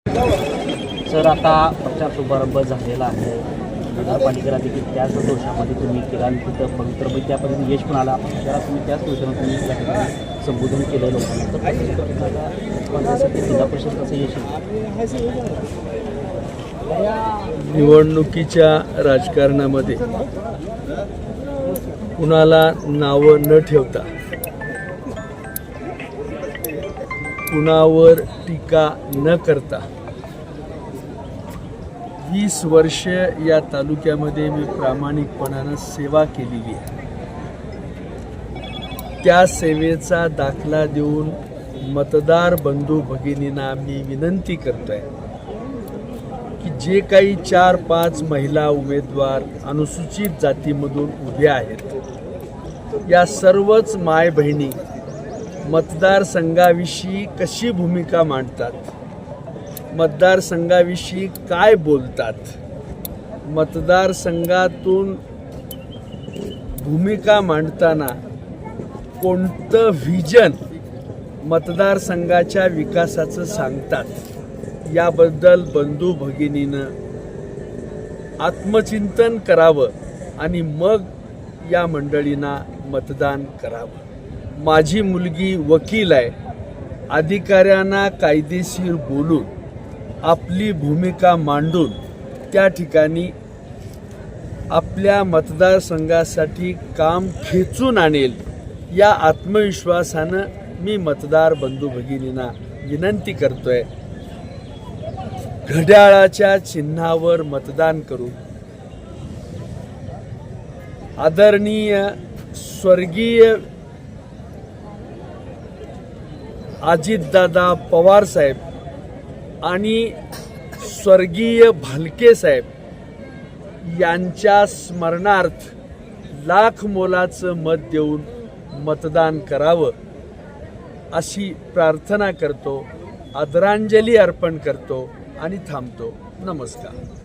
Sir, आता प्रचार शुभारंभ झालेला आहे. नगरपालिकेला देखील त्याच दोषामध्ये तुम्ही केला आणि तिथं पवित्र त्या पद्धतीने यश पण आला. जरा तुम्ही त्याच दोषानं तुम्ही त्या ठिकाणी संबोधन केलं लोकांना, तर जिल्हा परिषद कसं यश निवडणुकीच्या राजकारणामध्ये कुणाला नावं न ठेवता, कुणावर टीका न करता 20 वर्ष या तालुक्यामध्ये मी प्रामाणिकपणानं सेवा केलेली आहे. त्या सेवेचा दाखला देऊन मतदार बंधू भगिनींना मी विनंती करतोय की जे काही 4-5 महिला उमेदवार अनुसूचित जातीमधून उभ्या आहेत, या सर्वच माय बहिणी मतदारसंघाविषयी कशी भूमिका मांडतात, मतदारसंघाविषयी काय बोलतात, मतदारसंघातून भूमिका मांडताना कोणतं व्हिजन मतदारसंघाच्या विकासाचं सांगतात, याबद्दल बंधू भगिनीनं आत्मचिंतन करावं आणि मग या मंडळींना मतदान करावं. माझी मुलगी वकील आहे. अधिकाऱ्यांना कायदेशीर बोलून आपली भूमिका मांडून त्या ठिकाणी आपल्या मतदारसंघासाठी काम खेचून आणेल, या आत्मविश्वासानं मी मतदार बंधू भगिनींना विनंती करतोय, घड्याळाच्या चिन्हावर मतदान करू. आदरणीय स्वर्गीय अजितदादा पवार साहेब आणि स्वर्गीय भालके साहेब यांच्या स्मरणार्थ लाख मोलाचं मत देऊन मतदान करावं अशी प्रार्थना करतो, आदरांजली अर्पण करतो आणि थांबतो. नमस्कार.